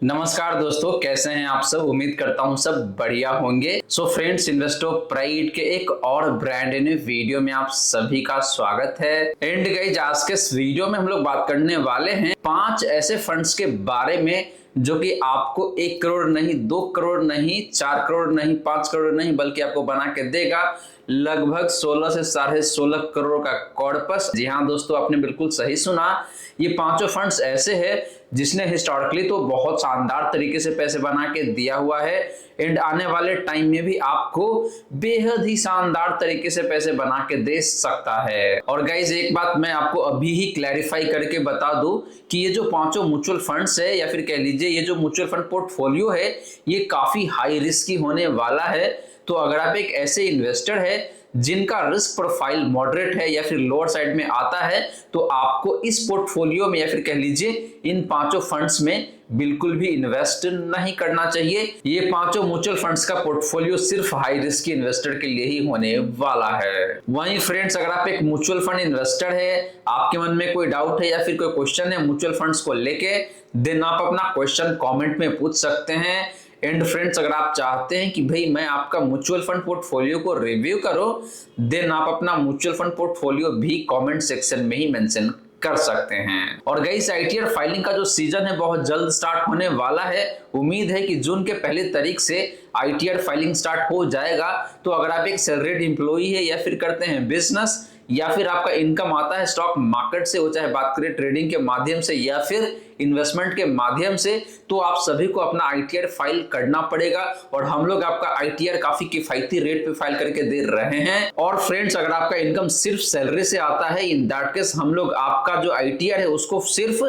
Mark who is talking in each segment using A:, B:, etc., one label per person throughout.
A: नमस्कार दोस्तों, कैसे हैं आप सब। उम्मीद करता हूं सब बढ़िया होंगे। सो फ्रेंड्स, इन्वेस्टो प्राइड के एक और ब्रांड न्यू वीडियो में आप सभी का स्वागत है। एंड गाइस, आज के इस वीडियो में हम लोग बात करने वाले हैं 5 ऐसे फंड्स के बारे में जो कि आपको 1 करोड़ नहीं, 2 करोड़ नहीं, 4 करोड़ नहीं, 5 करोड़ नहीं, बल्कि आपको बना के देगा लगभग 16 से 16.5 करोड़ का कॉर्पस। जी हाँ दोस्तों, आपने बिल्कुल सही सुना। ये पांचों फंड्स ऐसे हैं जिसने हिस्टोरिकली तो बहुत शानदार तरीके से पैसे बना के दिया हुआ है एंड आने वाले टाइम में भी आपको बेहद ही शानदार तरीके से पैसे बना के दे सकता है। और गाइज, एक बात मैं आपको अभी ही क्लैरिफाई करके बता दूं कि ये जो पांचों म्यूचुअल फंड्स है, या फिर कह लीजिए ये जो म्यूचुअल फंड पोर्टफोलियो है, ये काफी हाई रिस्की होने वाला है। तो अगर आप एक ऐसे इन्वेस्टर है जिनका रिस्क प्रोफाइल मॉडरेट है या फिर लोअर साइड में आता है, तो आपको इस पोर्टफोलियो में या फिर कह लीजिए इन पांचों फंड्स में बिल्कुल भी इन्वेस्ट नहीं करना चाहिए। ये पांचों म्यूचुअल फंड्स का पोर्टफोलियो सिर्फ हाई रिस्क इन्वेस्टर के लिए ही होने वाला है। वहीं फ्रेंड्स, अगर आप एक म्यूचुअल फंड इन्वेस्टर है, आपके मन में कोई डाउट है या फिर कोई क्वेश्चन है म्यूचुअल फंड्स को लेके, देन आप अपना क्वेश्चन कॉमेंट में पूछ सकते हैं। एंड फ्रेंड्स, अगर आप चाहते हैं कि भाई मैं आपका म्यूचुअल फंड पोर्टफोलियो को रिव्यू करूं, देन आप अपना म्यूचुअल फंड पोर्टफोलियो भी कमेंट सेक्शन में ही मेंशन कर सकते हैं। और गाइस, आईटीआर फाइलिंग का जो सीजन है बहुत जल्द स्टार्ट होने वाला है। उम्मीद है कि जून के पहली तारीख से आईटीआर फाइलिंग स्टार्ट हो जाएगा। तो अगर आप एक सैलरीड एम्प्लॉई है या फिर करते हैं बिजनेस, या फिर आपका इनकम आता है स्टॉक मार्केट से, वो चाहे बात करें ट्रेडिंग के माध्यम से या फिर इन्वेस्टमेंट के माध्यम से, तो आप सभी को अपना आईटीआर फाइल करना पड़ेगा। और हम लोग आपका आईटीआर काफी किफायती रेट पे फाइल करके दे रहे हैं। और फ्रेंड्स, अगर आपका इनकम सिर्फ सैलरी से आता है, इन दैट केस हम लोग आपका जो आईटीआर है उसको सिर्फ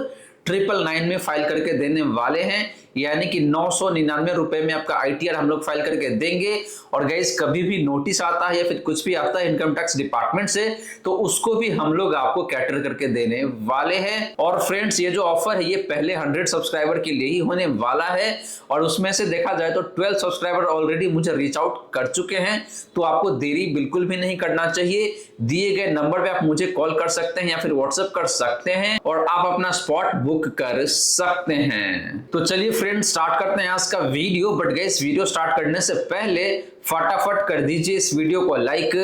A: 999 में फाइल करके देने वाले हैं, यानी कि 999 रुपए में आपका आईटीआर हम लोग फाइल करके देंगे। और गाइस, कभी भी नोटिस आता है या फिर कुछ भी आता है इनकम टैक्स डिपार्टमेंट से, तो उसको भी हम लोग आपको कैटर करके देने वाले हैं। और फ्रेंड्स, ये जो ऑफर है ये पहले 100 सब्सक्राइबर के लिए ही होने वाला है। और उसमें से देखा जाए तो 12 सब्सक्राइबर ऑलरेडी मुझे रीच आउट कर चुके हैं। तो आपको देरी बिल्कुल भी नहीं करना चाहिए। दिए गए नंबर पे आप मुझे कॉल कर सकते हैं या फिर व्हाट्सएप कर सकते हैं और आप अपना स्पॉट बुक कर सकते हैं। तो चलिए फ्रेंड्स, स्टार्ट करते हैं आज का video. But guys, video start करने से पहले फटाफट कर दीजिए इस वीडियो को लाइक।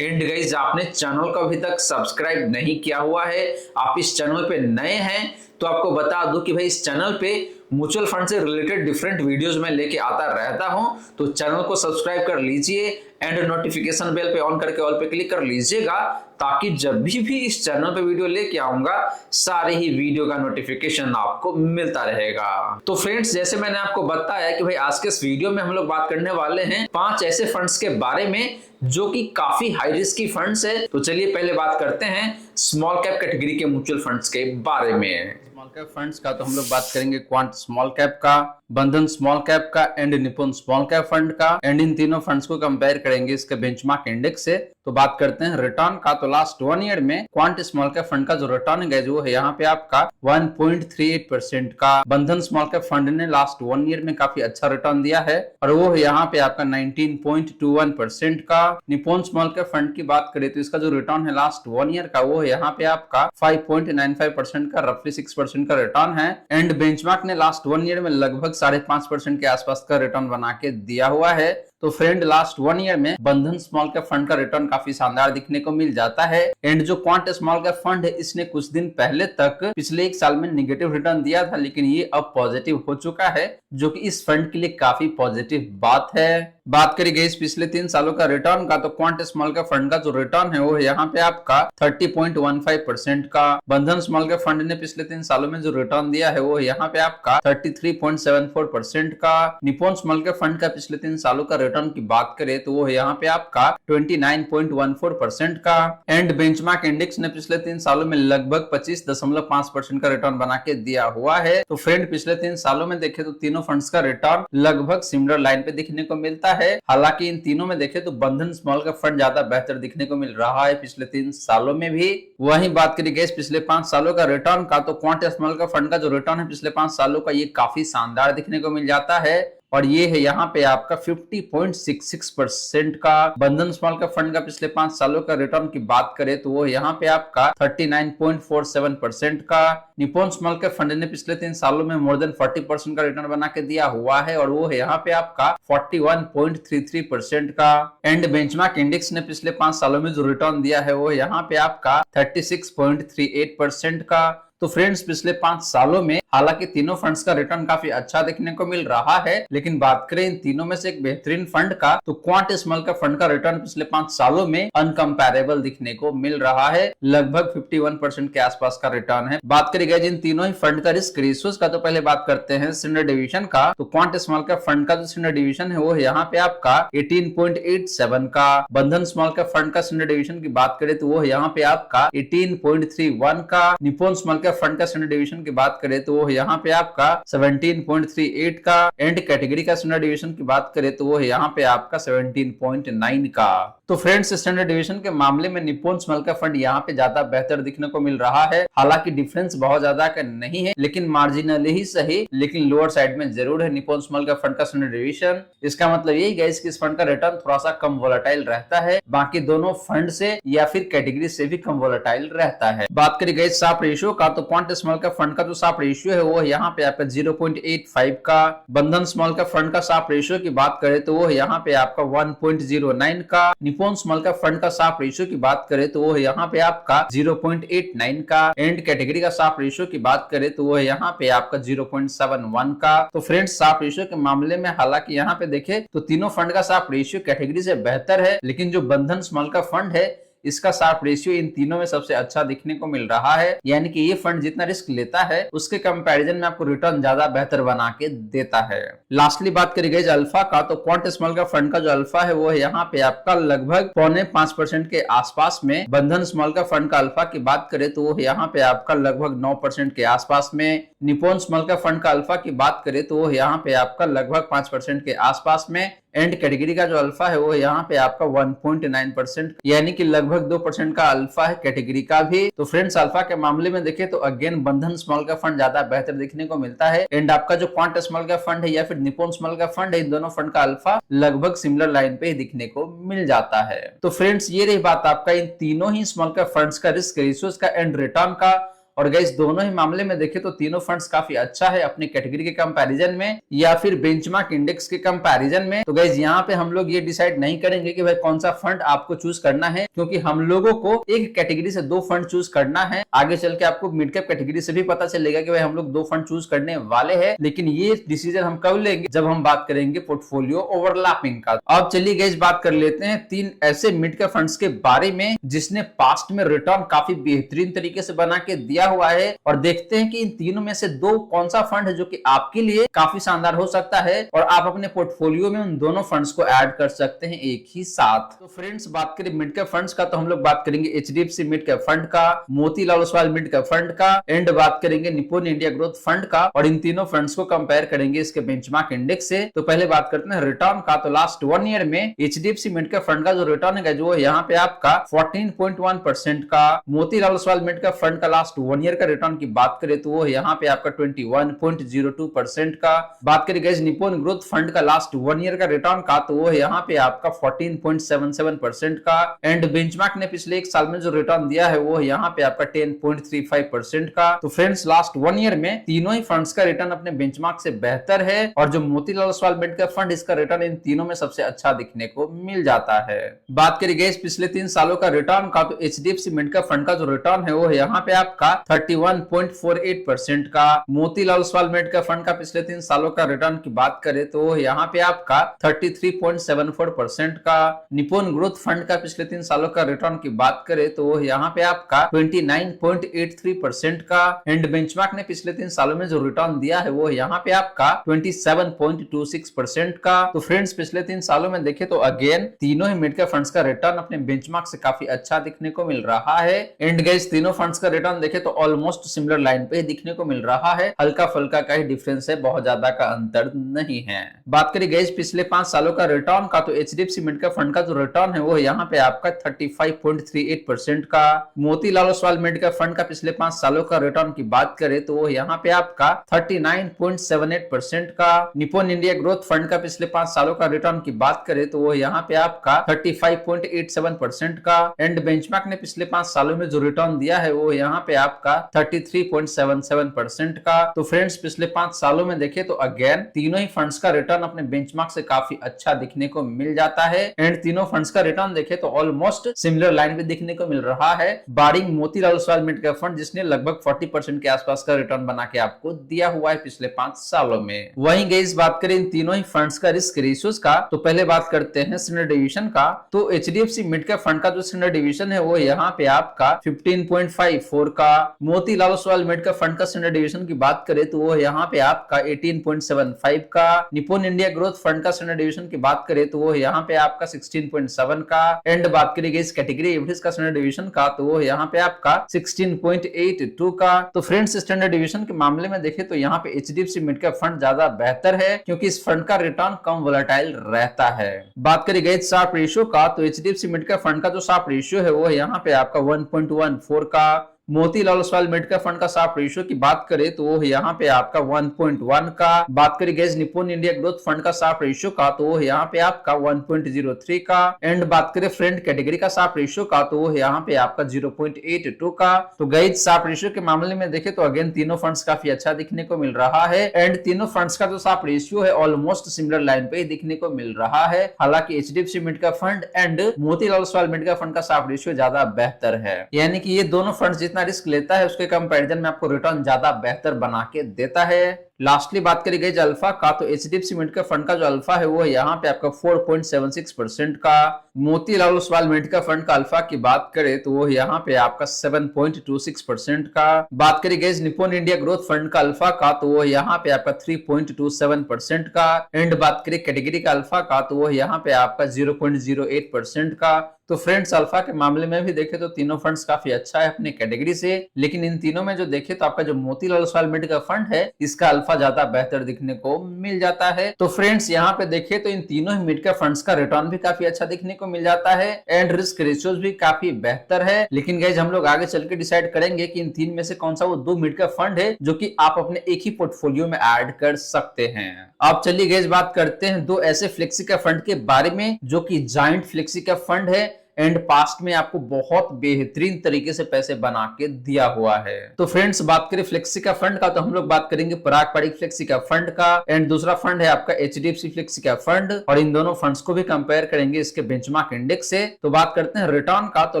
A: एंड गाइस, आपने चैनल को अभी तक सब्सक्राइब नहीं किया हुआ है, आप इस चैनल पे नए हैं, तो आपको बता दूं कि भाई इस चैनल पे म्यूचुअल फंड से रिलेटेड डिफरेंट वीडियोस में लेके आता रहता हूं। तो चैनल को सब्सक्राइब कर लीजिए एंड नोटिफिकेशन बेल पे ऑन करके ऑल पे क्लिक कर लीजिएगा, ताकि जब भी इस चैनल पे वीडियो लेके आऊंगा सारे ही वीडियो का नोटिफिकेशन आपको मिलता रहेगा। तो फ्रेंड्स, जैसे मैंने आपको बताया कि भाई आज के इस वीडियो में हम लोग बात करने वाले हैं 5 ऐसे फंड्स के बारे में जो कि काफी हाई रिस्क की फंड्स है। तो चलिए पहले बात करते हैं स्मॉल कैप कैटेगरी के म्यूचुअल फंड्स के बारे में। स्मॉल कैप फंड्स का तो हम लोग बात करेंगे क्वांट स्मॉल कैप का, बंधन स्मॉल कैप का एंड निपुण स्मॉल कैप फंड का। एंड इन तीनों फंड्स को कंपेयर करेंगे इसके बेंचमार्क इंडेक्स से। तो बात करते हैं रिटर्न का, तो लास्ट 1 ईयर में क्वांट स्मॉल कैप फंड का जो रिटर्न है वो है यहाँ पे आपका 1.38% का। बंधन स्मॉल कैप फंड ने लास्ट 1 ईयर में काफी अच्छा रिटर्न दिया है और वो है यहाँ पे आपका 19.21% का। निपुण स्मॉल कैप फंड की बात करें तो इसका जो रिटर्न है लास्ट 1 ईयर का वो है यहाँ पे आपका 5.95% का, रफली 6% का रिटर्न है। एंड बेंचमार्क ने लास्ट 1 ईयर में लगभग 5.5% के आसपास का रिटर्न बना के दिया हुआ है। तो फ्रेंड, लास्ट 1 ईयर में बंधन स्मॉल कैप फंड का रिटर्न काफी शानदार दिखने को मिल जाता है। एंड जो क्वांट स्मॉल कैप फंड है इसने कुछ दिन पहले तक पिछले 1 साल में नेगेटिव रिटर्न दिया था, लेकिन ये अब पॉजिटिव हो चुका है, जो कि इस फंड के लिए काफी पॉजिटिव बात है। बात करी गई इस पिछले 3 सालों का रिटर्न का, तो क्वांट स्मॉल कैप फंड का जो रिटर्न है वो है यहाँ पे आपका 30.15% का। बंधन स्मॉल कैप फंड ने पिछले 3 सालों में जो रिटर्न दिया है वो है यहाँ पे आपका 33.74% का। निपुण स्मॉल कैप फंड का पिछले 3 सालों का रिटर्न की बात करें तो वो है यहाँ पे आपका 29.14% का। एंड बेंचमार्क इंडेक्स ने पिछले 3 सालों में लगभग 25.5% का रिटर्न बना के दिया हुआ है। तो फ्रेंड, पिछले 3 सालों में देखे तो तीनों फंड्स का रिटर्न लगभग सिमिलर लाइन पे दिखने को मिलता है। हालांकि इन तीनों में देखे तो बंधन स्मॉल कैप फंड ज्यादा बेहतर दिखने को मिल रहा है पिछले 3 सालों में भी। वहीं बात करी गई पिछले 5 सालों का रिटर्न का, तो क्वांट स्मॉल कैप फंड का जो रिटर्न है पिछले 5 सालों का ये काफी शानदार दिखने को मिल जाता है। और ये है यहाँ पे आपका 50.66% का। बंधन स्मॉल कैप फंड का पिछले 5 सालों का रिटर्न की बात करें तो वो यहाँ पे आपका 39.47% का। निप्पॉन स्मॉल कैप फंड ने पिछले 3 सालों में मोर देन 40% का रिटर्न बना के दिया हुआ है और वो है यहाँ पे आपका 41.33% का। एंड बेंचमार्क इंडेक्स ने पिछले 5 सालों में जो रिटर्न दिया है वो यहाँ पे आपका 36.38% का। तो फ्रेंड्स पिछले 5 सालों में हालांकि तीनों फंड्स का रिटर्न काफी अच्छा देखने को मिल रहा है, लेकिन बात करें इन तीनों में से एक बेहतरीन फंड का तो क्वांट स्मॉल कैप फंड का रिटर्न पिछले 5 सालों में अनकंपैरेबल दिखने को मिल रहा है। लगभग 51% के आसपास का रिटर्न है। बात करेगा जिन तीनों ही फंड का रिस्क रेशियोज का तो पहले बात करते हैं सीनियर डिवीजन का। तो क्वांट स्मॉल कैप फंड का जो सीनियर डिवीजन है वो यहाँ पे आपका 18.87 का। बंधन स्मॉल कैप फंड का सीनियर डिवीजन की बात करें तो वो यहाँ पे आपका 18.31 का। निप्पॉन स्मॉल कैप फंड का सीनियर डिवीजन की बात करें तो वो यहाँ पे आपका 17.38 का। एंड कैटेगरी का सीनियर डिवीजन की बात करें तो वो यहाँ पे आपका 17.9 का। तो फ्रेंड्स स्टैंडर्ड डिवीजन के मामले में निप्पॉन स्मॉल कैप फंड यहाँ पे ज्यादा बेहतर दिखने को मिल रहा है। हालांकि डिफरेंस बहुत ज्यादा का नहीं है, लेकिन मार्जिनली ही सही, लेकिन लोअर साइड में जरूर है निप्पॉन स्मॉल कैप फंड का स्टैंडर्ड डिवीजन। इसका मतलब यही गाइस कि इस फंड का रिटर्न थोड़ा सा कम वोलेटाइल रहता है, बाकी दोनों फंड से या फिर कैटेगरी से भी कम वोलेटाइल रहता है। बात करें गाइस साप रेशियो का तो क्वांट स्मॉल कैप फंड का जो साप रेशियो है वो यहाँ पे आपका 0.85 का। बंधन स्मॉल कैप फंड का साप रेशियो की बात करें तो वो यहाँ पे आपका 1.09 का। निप्पॉन स्मॉल कैप फंड का साप रेशियो की बात करें तो वो यहाँ पे आपका 0.89 का। एंड कैटेगरी का साप रेशियो की बात करें तो वो यहाँ पे आपका 0.71 का। तो फ्रेंड्स साप रेशियो के मामले में हालांकि यहाँ पे देखे तो तीनों फंड का साप रेशियो कैटेगरी से बेहतर है, लेकिन जो बंधन स्मॉल कैप फंड है इसका साप रेशियो इन तीनों में सबसे अच्छा दिखने को मिल रहा है। यानी कि ये फंड जितना रिस्क लेता है उसके कंपैरिजन में आपको रिटर्न ज्यादा बेहतर बना के देता है। लास्टली बात करी गई अल्फा का तो क्वांट स्मॉल कैप फंड का जो अल्फा है वो यहाँ पे आपका लगभग 0.5% के आसपास में। बंधन स्मॉल कैप फंड का अल्फा की बात करें तो वो यहाँ पे आपका लगभग 9% के आसपास में। निप्पॉन स्मॉल कैप फंड का अल्फा की बात करें तो वो यहाँ पे आपका लगभग 5% के आसपास में। एंड कैटेगरी का जो अल्फा है वो यहाँ पे आपका 1.9%, यानी कि लगभग 2% का अल्फा है कैटेगरी का भी। तो फ्रेंड्स अल्फा के मामले में देखें तो अगेन बंधन स्मॉल कैप फंड ज्यादा बेहतर देखने को मिलता है। एंड आपका जो क्वांट स्मॉल कैप फंड है या फिर निप्पॉन स्मॉल कैप फंड है, इन दोनों फंड का अल्फा लगभग सिमिलर लाइन पे ही दिखने को मिल जाता है। तो फ्रेंड्स ये रही बात आपका इन तीनों ही स्मॉल कैप फंड्स का रिस्क रेशियोज का एंड रिटर्न का। और गाइस दोनों ही मामले में देखें तो तीनों फंड्स काफी अच्छा है अपनी कैटेगरी के कंपैरिजन में या फिर बेंचमार्क इंडेक्स के कंपैरिजन में। तो गाइस यहाँ पे हम लोग ये डिसाइड नहीं करेंगे कि भाई कौन सा फंड आपको चूज करना है, क्योंकि हम लोगों को एक कैटेगरी से 2 फंड चूज करना है। आगे चल के आपको मिड कैप कैटेगरी से भी पता चलेगा कि भाई हम लोग 2 फंड चूज करने वाले हैं, लेकिन ये डिसीजन हम कब लेंगे जब हम बात करेंगे पोर्टफोलियो ओवरलैपिंग का। अब चलिए गाइस बात कर लेते हैं 3 ऐसे मिड कैप फंड्स के बारे में जिसने पास्ट में रिटर्न काफी बेहतरीन तरीके से बना के दिया हुआ है, और देखते हैं कि इन तीनों में से 2 कौन सा फंड है जो कि आपके लिए काफी शानदार हो सकता है और आप अपने पोर्टफोलियो में उन दोनों फंड्स को ऐड कर सकते हैं एक ही साथ। तो फ्रेंड्स बात करें मिड कैप फंड्स का तो हम लोग बात करेंगे एचडीएफसी मिड कैप फंड का, Motilal Oswal mid cap fund का, एंड बात करेंगे निप्पॉन इंडिया ग्रोथ फंड का। और इन तीनों फंड्स को कंपेयर करेंगे इसके बेंचमार्क इंडेक्स से। तो पहले बात करते हैं रिटर्न का। तो लास्ट 1 ईयर में एचडीएफसी मिड कैप फंड का जो रिटर्न है जो यहाँ पे आपका 14.1% का। Motilal Oswal mid cap fund का लास्ट 1 ईयर का रिटर्न की बात करें तो वो यहाँ पे आपका 21.02% का। बात करें गाइस निप्पॉन ग्रोथ फंड का लास्ट 1 ईयर का रिटर्न का तो वो यहाँ पे आपका 14.77% का। एंड बेंचमार्क ने पिछले 1 साल में जो रिटर्न दिया है वो यहाँ पे आपका 10.35% का। तो फ्रेंड्स लास्ट 1 ईयर में तीनों ही फंड्स का रिटर्न अपने बेंचमार्क से बेहतर है, और जो Motilal Oswal mid cap fund इसका रिटर्न इन तीनों में सबसे अच्छा दिखने को मिल जाता है। बात करें गाइस पिछले 3 सालों का रिटर्न का तो एचडीएफसी मिड कैप फंड का जो रिटर्न है वो यहाँ पे आपका 31.48% का। Motilal Oswal mid cap fund का पिछले 3 सालों का रिटर्न की बात करें तो यहाँ पे आपका 33.74% का। निप्पॉन ग्रोथ फंड का पिछले 3 सालों का रिटर्न की बात करें तो यहाँ पे आपका 29.83% का। एंड बेंचमार्क ने पिछले 3 सालों में जो रिटर्न दिया है वो यहाँ पे आपका 27.26% का। तो फ्रेंड्स पिछले 3 सालों में देखे तो अगेन तीनों ही मिड कैप फंड्स का रिटर्न अपने बेंचमार्क से काफी अच्छा दिखने को मिल रहा है। एंड गाइस तीनों फंड्स का रिटर्न देखे तो ऑलमोस्ट सिमिलर लाइन पे दिखने को मिल रहा है, हल्का फुल्का का ही डिफरेंस है, बहुत ज्यादा का अंतर नहीं है। बात करें गाइस पिछले 5 सालों का रिटर्न का, तो एचडीएफसी मिड कैप फंड का जो रिटर्न है वो यहाँ पे आपका 35.38% का। Motilal Oswal mid cap fund का पिछले 5 सालों का रिटर्न की बात करें तो वो यहाँ पे आपका 39.78% का। निप्पॉन इंडिया ग्रोथ फंड का पिछले 5 सालों का रिटर्न की बात करें तो वो यहाँ पे आपका 35.87% का। एंड बेंचमार्क ने पिछले 5 सालों में जो रिटर्न दिया है वो यहाँ पे आपका 33.77% का। तो फ्रेंड्स पिछले 5 सालों में देखें तो अगेन तीनों ही फंड्स का रिटर्न अपने बेंचमार्क से काफी अच्छा दिखने को मिल जाता है। एंड तीनों फंड्स का रिटर्न देखें तो ऑलमोस्ट सिमिलर लाइन पे दिखने को मिल रहा है, barring Motilal Oswal mid cap fund जिसने लगभग 40% के आसपास का रिटर्न बना के आपको दिया हुआ है पिछले 5 सालों में। वहीं गाइस बात करें इन तीनों ही फंड्स का रिस्क रेशियोज का, तो पहले बात करते हैं स्टैंडर्ड डिवीजन का। तो एचडीएफसी मिड कैप फंड का जो स्टैंडर्ड डिवीजन है वो यहाँ पे आपका 15.54 का। Motilal Oswal mid cap fund का स्टैंडर्ड डिवीजन की बात करें तो वो यहाँ पे आपका 18.75 का। निप्पॉन इंडिया ग्रोथ फंड का स्टैंडर्ड डिवीजन की बात करें तो वो यहाँ पे आपका 16.7 का। एंड बात करेंगे इस कैटेगरी एवरेज का स्टैंडर्ड डिवीजन का, तो वो यहाँ पे आपका 16.82 का। तो फ्रेंड्स स्टैंडर्ड डिवीजन के मामले में देखें तो यहाँ पे एचडीएफसी मिड कैप फंड ज्यादा बेहतर है, क्योंकि इस फंड का रिटर्न कम वोलेटाइल रहता है। बात करें गाइस शार्प रेशियो का, तो एचडीएफसी मिड कैप फंड का जो शार्प रेशियो है वो यहाँ पे आपका 1.14 का। Motilal Oswal mid cap fund का शार्प रेशियो की बात करें तो वो यहाँ पे आपका 1.1 का। बात करें guys Nippon India growth fund का शार्प रेशियो का, तो वो यहाँ पे आपका 1.03 का। एंड बात करें फ्रेंड कैटेगरी का शार्प रेशियो का, तो वो यहाँ पे आपका 0.82 का। तो गाइस शार्प रेशियो के मामले में देखें तो अगेन तीनों फंड्स काफी अच्छा दिखने को मिल रहा है। एंड तीनों फंड्स का जो शार्प रेशियो है ऑलमोस्ट सिमिलर लाइन पे दिखने को मिल रहा है। हालांकि HDFC mid cap fund and Motilal Oswal mid cap fund का शार्प रेशियो ज्यादा बेहतर है, यानी कि ये दोनों फंड्स जितना रिस्क लेता है उसके कंपैरिजन में आपको रिटर्न ज्यादा बेहतर बना के देता है। लास्टली बात करी गई अल्फा का, तो एचडीएफसी मिड कैप फंड का जो अल्फा है वो यहाँ पे आपका 4.76% का। Motilal Oswal mid cap fund का अल्फा की बात करें तो वो यहाँ पे आपका 7.26% का। बात करी गई निप्पॉन इंडिया ग्रोथ फंड का अल्फा का, तो वो यहाँ पे आपका 3.27% का। एंड बात करें कैटेगरी का अल्फा का, तो वो यहाँ पे आपका 0.08% का। तो फ्रेंड्स अल्फा के मामले में भी देखें तो तीनों फंड्स काफी अच्छा है अपनी कैटेगरी से, लेकिन इन तीनों में जो देखें तो आपका जो Motilal Oswal mid cap fund है इसका अल्फा ज्यादा बेहतर दिखने को मिल जाता है। तो फ्रेंड्स यहाँ पे देखें तो इन तीनों ही मिड कैप फंड्स का रिटर्न भी काफी अच्छा दिखने को मिल जाता है एंड रिस्क रेशियोज भी काफी बेहतर है। लेकिन गाइस हम लोग आगे चल के डिसाइड करेंगे कि इन तीन में से कौन सा वो 2 मिड कैप फंड है जो कि आप अपने एक ही पोर्टफोलियो में ऐड कर सकते हैं। अब चलिए गाइस बात करते हैं 2 ऐसे फ्लेक्सी कैप फंड के बारे में जो कि जायंट फ्लेक्सी कैप फंड है एंड पास्ट में आपको बहुत बेहतरीन तरीके से पैसे बना के दिया हुआ है। तो फ्रेंड्स बात करें फ्लेक्सी का फंड का, तो हम लोग बात करेंगे पराग पारिक फ्लेक्सी का फंड का। एंड दूसरा फंड है आपका एचडीएफसी फ्लेक्सी का फंड, और इन दोनों फंड्स को भी कंपेयर करेंगे इसके बेंचमार्क इंडेक्स से। तो बात करते हैं रिटर्न का, तो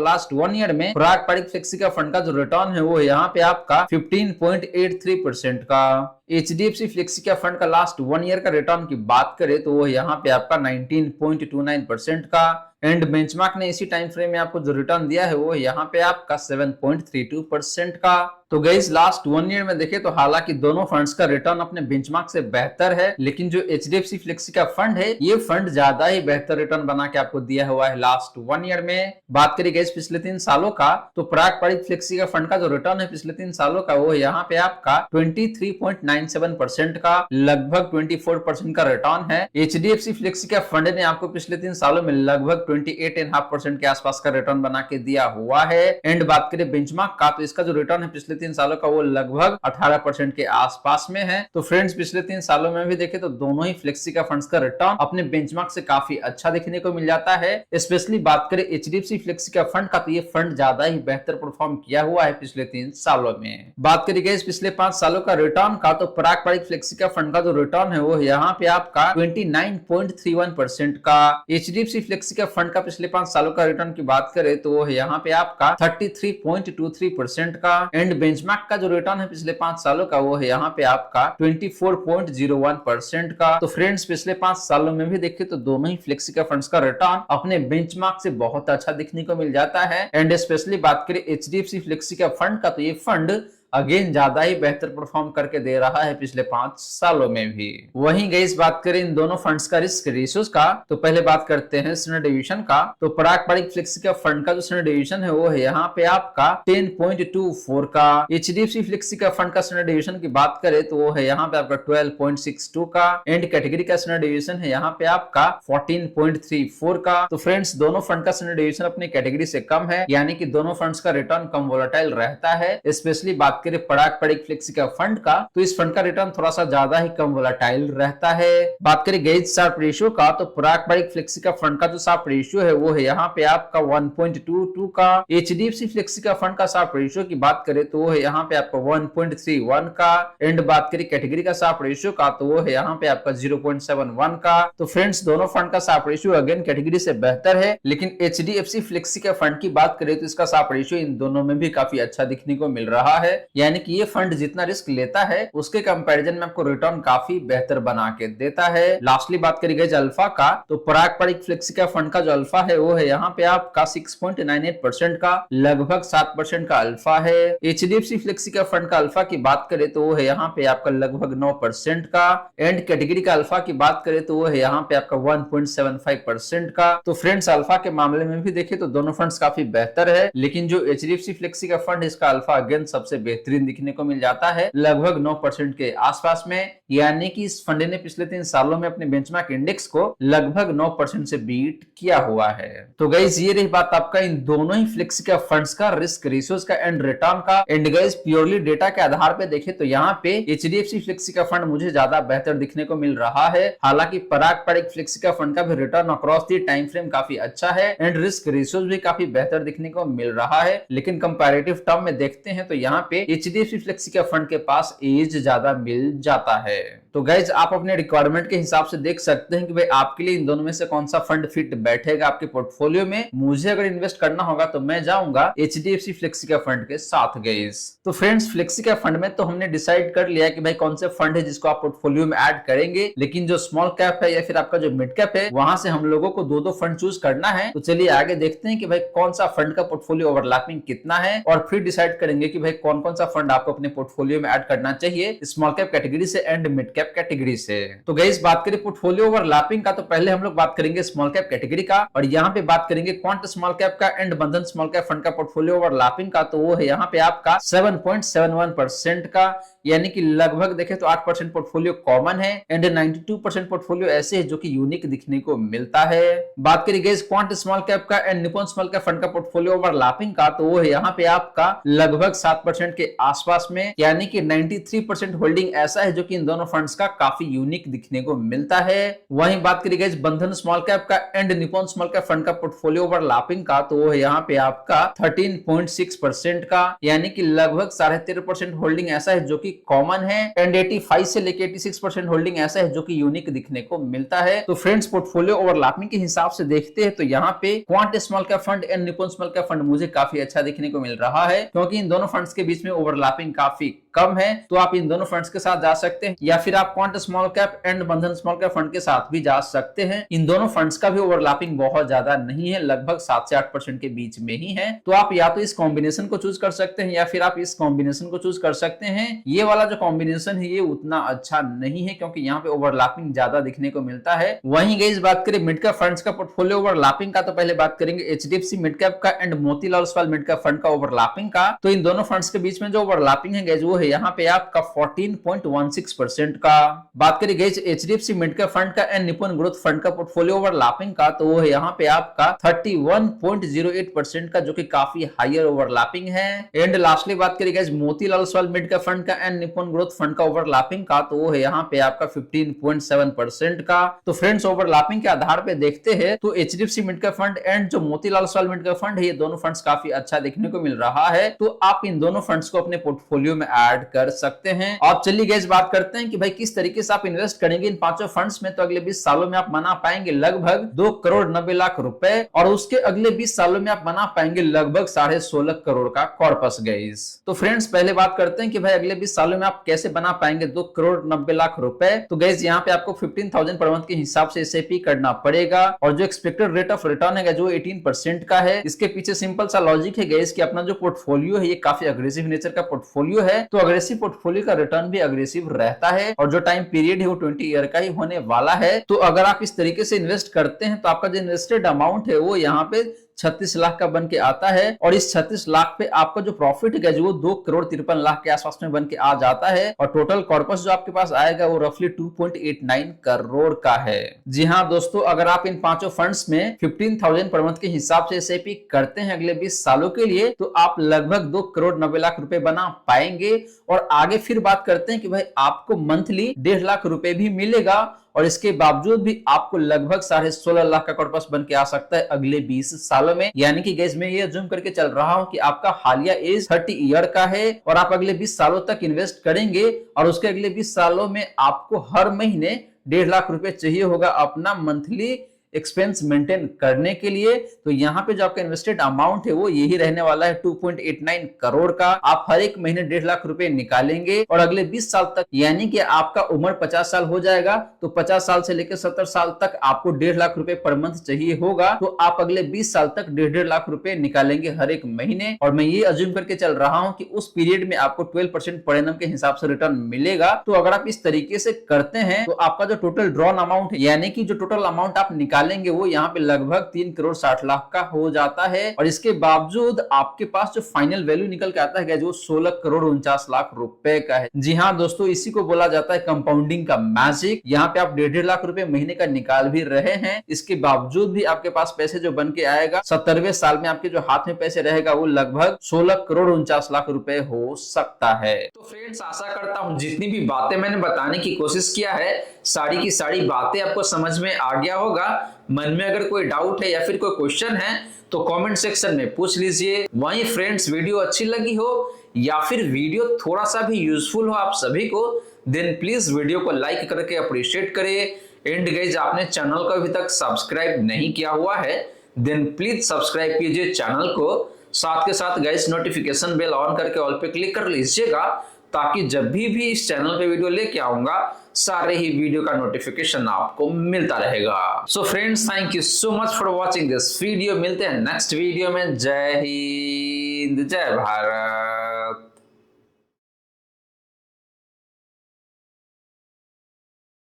A: लास्ट 1 ईयर में पराग पारिक फ्लेक्सी का फंड का जो रिटर्न है वो यहाँ पे आपका 15.83% का। एचडीएफसी फ्लेक्सी का फंड का लास्ट 1 ईयर का रिटर्न की बात करें तो वो यहाँ पे आपका 19.29% का। एंड बेंचमार्क ने इसी टाइम फ्रेम में आपको जो रिटर्न दिया है वो यहाँ पे आपका 7.32% का। तो गाइस लास्ट 1 ईयर में देखें तो हालांकि दोनों फंड्स का रिटर्न अपने बेंचमार्क से बेहतर है, लेकिन जो एचडीएफसी फ्लेक्सी का फंड है ये फंड ज्यादा ही बेहतर रिटर्न बना के आपको दिया हुआ है लास्ट 1 ईयर में। बात करें गाइस पिछले 3 सालों का, तो पराग पारिक फ्लेक्सी का फंड का जो रिटर्न है पिछले 3 सालों का वो यहाँ पे आपका 23.97% का, लगभग 24% का रिटर्न है। एचडीएफसी फ्लेक्सी का फंड ने आपको पिछले 3 सालों में लगभग 28.5% के आसपास का रिटर्न बना के दिया हुआ है। एंड बात करें बेंचमार्क का, तो इसका जो रिटर्न है पिछले 3 सालों का वो लगभग 18% के आसपास में है। तो फ्रेंड्स पिछले 3 सालों में भी देखें तो दोनों ही फ्लेक्सी का फंड्स का रिटर्न अपने बेंचमार्क से काफी अच्छा देखने को मिल जाता है। स्पेशली बात करें एचडीएफसी फ्लेक्सी का फंड का, तो ये फंड ज्यादा ही बेहतर परफॉर्म किया हुआ है पिछले 3 सालों में। बात करें इस पिछले 5 सालों का रिटर्न का, तो पराग पारिक फ्लेक्सी का फंड का जो रिटर्न है वो यहाँ पे आपका 29.31% का। एचडीएफसी फ्लेक्सी का फंड का पिछले 5 सालों का रिटर्न की बात करें तो वो यहाँ पे आपका 33.23% का। एंड बेंचमार्क का जो रिटर्न है पिछले 5 सालों का वो है यहाँ पे आपका 24.01% का। तो फ्रेंड्स पिछले 5 सालों में भी देखें तो दोनों ही फ्लेक्सी का फंड्स का रिटर्न अपने बेंचमार्क से बहुत अच्छा दिखने को मिल जाता है। एंड स्पेशली बात करें एचडीएफसी फ्लेक्सी का फंड का, तो ये फंड अगेन ज्यादा ही बेहतर परफॉर्म करके दे रहा है पिछले 5 सालों में भी। वहीं गाइस बात करें इन दोनों फंड्स का रिस्क रेशियोज का, तो पहले बात करते हैं स्टैंडर्ड डेविएशन का। तो पारंपरिक फ्लेक्सी का फंड का जो स्टैंडर्ड डेविएशन है वो है यहाँ पे आपका 10.24 का। एचडीएफसी फ्लेक्सी का फंड का स्टैंडर्ड डेविएशन की बात करें तो वो है यहाँ पे आपका 12.62 का। एंड कैटेगरी का स्टैंडर्ड डेविएशन है यहाँ पे आपका 14.34 का। तो फ्रेंड्स दोनों फंड का स्टैंडर्ड डेविएशन अपनी कैटेगरी से कम है, यानी कि दोनों फंड्स का रिटर्न कम वोलेटाइल रहता है। स्पेशली बात करें पारंपरिक फ्लेक्सी का फंड का, तो इस फंड का रिटर्न थोड़ा सा ज्यादा ही कम वोलेटाइल रहता है। बात करें गेज शार्प रेशियो का, तो पारंपरिक फ्लेक्सी का फंड का जो शार्प रेशियो है वो है यहाँ पे आपका 1.22 का। एचडीएफसी फ्लेक्सी का फंड का शार्प रेशियो की बात करें तो वो है यहाँ पे आपका 1.31 का। एंड बात करें कैटेगरी का शार्प रेशियो का, तो वो है यहाँ पे आपका 0.71 का। तो फ्रेंड्स दोनों फंड का शार्प रेशियो अगेन कैटेगरी से बेहतर है, लेकिन एचडीएफसी फ्लेक्सी के फंड की बात करें तो इसका शार्प रेशियो इन दोनों में भी काफी अच्छा दिखने को मिल रहा है। यानी कि ये फंड जितना रिस्क लेता है उसके कंपैरिजन में आपको रिटर्न काफी बेहतर बना के देता है। लास्टली बात करेंगे अल्फा का, तो पारंपरिक फ्लेक्सी का फंड का जो अल्फा है वो है यहाँ पे आपका 6.98% का, लगभग 7% का अल्फा है। एचडीएफसी फ्लेक्सी का फंड का अल्फा की बात करें तो वो है यहाँ पे आपका लगभग 9% का। एंड कैटेगरी का अल्फा की बात करें तो वो है यहाँ पे आपका 1.75% का। तो फ्रेंड्स अल्फा के मामले में भी देखें तो दोनों फंड्स काफी बेहतर है, लेकिन जो एचडीएफसी फ्लेक्सी का फंड इसका अल्फा अगेन सबसे बेहतरीन दिखने को मिल जाता है, लगभग 9% के आसपास में। यानी कि इस फंड ने पिछले 3 सालों में अपने बेंचमार्क इंडेक्स को लगभग 9% से बीट किया हुआ है। तो गाइस ये रही बात आपका इन दोनों ही फ्लेक्सी का फंड्स का रिस्क रेशियोज का एंड रिटर्न का। एंड गाइस प्योरली डेटा के आधार पे देखें तो यहाँ पे एचडीएफसी फ्लेक्सी का फंड मुझे ज्यादा बेहतर दिखने को मिल रहा है। हालांकि पारंपरिक फ्लेक्सी का फंड का भी return across the time frame काफी अच्छा है एंड रिस्क रेशियोज भी काफी बेहतर दिखने को मिल रहा है, लेकिन कंपैरेटिव टर्म में देखते हैं तो यहाँ पे एचडीएफसी फ्लेक्सी का फंड के पास एज ज्यादा मिल जाता है। तो गाइज आप अपने रिक्वायरमेंट के हिसाब से देख सकते हैं कि भाई आपके लिए इन दोनों में से कौन सा फंड फिट बैठेगा आपके पोर्टफोलियो में। मुझे अगर इन्वेस्ट करना होगा तो मैं जाऊंगा एचडीएफसी फ्लेक्सी का फंड के साथ गाइज। तो फ्रेंड्स फ्लेक्सी का फंड में तो हमने डिसाइड कर लिया कि भाई कौन से फंड है जिसको आप पोर्टफोलियो में ऐड करेंगे, लेकिन जो स्मॉल कैप है या फिर आपका जो मिड कैप है वहां से हम लोगों को 2-2 फंड चूज करना है। तो चलिए आगे देखते हैं कि भाई कौन सा फंड का पोर्टफोलियो ओवरलैपिंग कितना है, और फिर डिसाइड करेंगे कि भाई कौन कौन सा फंड आपको अपने पोर्टफोलियो में ऐड करना चाहिए स्मॉल कैप कैटेगरी से एंड मिड कैप कैटेगरी से। तो गाइस बात करें पोर्टफोलियो ओवरलैपिंग का, तो पहले हम लोग बात करेंगे स्मॉल कैप कैटेगरी का, और यहाँ पे बात करेंगे क्वांट स्मॉल कैप का एंड बंधन स्मॉल कैप फंड का पोर्टफोलियो ओवरलैपिंग का। तो वो है यहाँ पे आपका 7.71% का, यानी कि लगभग देखें तो 8% पोर्टफोलियो कॉमन है एंड 92% पोर्टफोलियो ऐसे है जो कि यूनिक दिखने को मिलता है। बात करें गाइस क्वांट स्मॉल कैप का and Nippon small cap fund का पोर्टफोलियो ओवरलैपिंग का, तो वो है यहाँ पे आपका लगभग 7% के आसपास में, यानी कि 93% होल्डिंग ऐसा है जो कि इन दोनों फंड्स का काफी यूनिक दिखने को मिलता है। वहीं बात करें गाइस बंधन स्मॉल कैप का and Nippon small cap fund का पोर्टफोलियो ओवरलैपिंग का, तो वो है यहाँ पे आपका 13.6% का, यानी कि लगभग 13.5% होल्डिंग ऐसा है जो कि कॉमन है एंड 85 से लेके 86% होल्डिंग ऐसा है जो कि यूनिक दिखने को मिलता है। तो फ्रेंड्स पोर्टफोलियो ओवरलैपिंग के हिसाब से देखते हैं तो यहाँ पे quant small cap fund and Nippon small cap fund मुझे काफी अच्छा दिखने को मिल रहा है, क्योंकि इन दोनों फंड्स के बीच में ओवरलैपिंग काफी कम है। तो आप इन दोनों फंड्स के साथ जा सकते हैं, या फिर आप क्वांट स्मॉल कैप एंड बंधन स्मॉल कैप फंड के साथ भी जा सकते हैं। इन दोनों फंड्स का भी ओवरलैपिंग बहुत ज्यादा नहीं है, लगभग 7 से 8% के बीच में ही है। तो आप या तो इस कॉम्बिनेशन को चूज कर सकते हैं या फिर आप इस कॉम्बिनेशन को चूज कर सकते हैं। ये वाला जो कॉम्बिनेशन है ये उतना अच्छा नहीं है, क्योंकि यहाँ पे ओवरलैपिंग ज्यादा दिखने को मिलता है। वहीं गाइस बात करें मिड कैप फंड्स का पोर्टफोलियो ओवरलैपिंग का, तो पहले बात करेंगे एचडीएफसी मिड कैप का and Motilal Oswal mid cap fund का ओवरलैपिंग का। तो इन दोनों फंड्स के बीच में जो ओवरलैपिंग है गाइस वो है यहाँ पे आपका 14.16% का। बात करें guys HDFC mid cap fund का एंड निप्पॉन ग्रोथ फंड का पोर्टफोलियो ओवरलैपिंग का, तो वो है यहाँ पे आपका 31.08% का, जो कि काफी हायर ओवरलैपिंग है। एंड लास्टली बात करें guys Motilal Oswal mid cap fund का एंड निप्पॉन ग्रोथ फंड का ओवरलैपिंग का, तो वो है यहाँ पे आपका 15.7% का। तो फ्रेंड्स ओवरलैपिंग के आधार पे देखते हैं तो HDFC mid cap fund and जो Motilal Oswal mid cap fund है ये दोनों फंड्स काफी अच्छा देखने को मिल रहा है। तो आप इन दोनों फंड्स को अपने पोर्टफोलियो में ऐड कर सकते हैं। अब चलिए गाइस बात करते हैं कि भाई किस तरीके से आप इन्वेस्ट करेंगे इन पांचों फंड्स में। तो अगले 20 सालों में आप बना पाएंगे लगभग 2,90,00,000 रुपए, और उसके अगले 20 सालों में आप बना पाएंगे लगभग 16.5 करोड़ का कॉर्पस गाइस। तो फ्रेंड्स पहले बात करते हैं कि भाई अगले 20 सालों में आप कैसे बना पाएंगे 2,90,00,000 रुपए। तो गाइस यहाँ पे आपको 15,000 पर मंथ के हिसाब से एसआईपी करना पड़ेगा, और जो एक्सपेक्टेड रेट ऑफ रिटर्न है जो 18% का है। इसके पीछे सिंपल सा लॉजिक है गाइस कि अपना जो पोर्टफोलियो है ये काफी अग्रेसिव नेचर नेचर का पोर्टफोलियो है तो अग्रेसिव पोर्टफोलियो का रिटर्न भी अग्रेसिव रहता है और जो टाइम पीरियड है वो 20 ईयर का ही होने वाला है। तो अगर आप इस तरीके से इन्वेस्ट करते हैं तो आपका जो इन्वेस्टेड अमाउंट है वो यहाँ पे 36 लाख का बन के आता है और इस 36 लाख पे आपका जो प्रॉफिट है जो 2,53,00,000 के आसपास में बन के आ जाता है और टोटल कॉर्पस जो आपके पास आएगा वो रफली 2.89 करोड़ का है। जी हाँ दोस्तों, अगर आप इन पांचों फंड्स में 15,000 पर मंथ के हिसाब से एसआईपी करते हैं अगले 20 सालों के लिए तो आप लगभग 2,90,00,000 रुपए बना पाएंगे। और आगे फिर बात करते हैं कि भाई आपको मंथली 1.5 लाख रुपए भी मिलेगा और इसके बावजूद भी आपको लगभग 16.5 लाख का कॉर्पस बन के आ सकता है अगले 20 सालों में। यानी कि गाइस मैं ये अज्यूम करके चल रहा हूं कि आपका हालिया एज 30 ईयर का है और आप अगले 20 सालों तक इन्वेस्ट करेंगे और उसके अगले 20 सालों में आपको हर महीने 1.5 लाख रुपए चाहिए होगा अपना मंथली एक्सपेंस मेंटेन करने के लिए। तो यहाँ पे जो आपका इन्वेस्टेड अमाउंट है वो यही रहने वाला है 2.89 करोड़ का। आप हर एक महीने 1.5 लाख रुपए निकालेंगे और अगले 20 साल तक यानी कि आपका उम्र 50 साल हो जाएगा तो 50 साल से लेकर 70 साल तक आपको 1.5 लाख रुपए पर मंथ चाहिए होगा। तो आप अगले 20 साल तक 1.5 लाख रुपए निकालेंगे हर एक महीने और मैं ये अज्यूम करके चल रहा हूँ कि उस पीरियड में आपको 12% पर एनम के हिसाब से रिटर्न मिलेगा। तो अगर आप इस तरीके से करते हैं तो आपका जो टोटल ड्रॉन अमाउंट है यानी कि जो टोटल अमाउंट आप निकालेंगे वो यहाँ पे लगभग 3,60,00,000 का हो जाता है और इसके बावजूद आपके पास जो फाइनल वैल्यू निकल के आता है जो 16,49,00,000 रुपए का है। जी हाँ दोस्तों, इसी को बोला जाता है कंपाउंडिंग का मैजिक। यहाँ पे आप 1.5 लाख रुपए महीने का निकाल भी रहे हैं, इसके बावजूद भी आपके पास पैसे जो बन के आएगा 70वें साल में आपके जो हाथ में पैसे रहेगा वो लगभग 16,49,00,000 रुपए हो सकता है। तो फ्रेंड्स आशा करता हूँ जितनी भी बातें मैंने बताने की कोशिश किया है सारी की सारी बातें आपको समझ में आ गया होगा। मन में अगर कोई डाउट है या फिर कोई क्वेश्चन है तो कमेंट सेक्शन में पूछ लीजिए। वहीं फ्रेंड्स वीडियो अच्छी लगी हो या फिर वीडियो थोड़ा सा भी यूजफुल हो आप सभी को देन प्लीज वीडियो को लाइक करके अप्रिशिएट करिए। एंड गाइस आपने चैनल को अभी तक सब्सक्राइब नहीं किया हुआ है देन प्लीज सब्सक्राइब कीजिए चैनल को। साथ के साथ गाइस नोटिफिकेशन बेल ऑन करके ऑल पे क्लिक कर लीजिएगा ताकि जब भी इस चैनल पे वीडियो लेके आऊंगा सारे ही वीडियो का नोटिफिकेशन आपको मिलता रहेगा। So friends thank you so much for watching this video. मिलते हैं नेक्स्ट वीडियो में। जय हिंद जय भारत।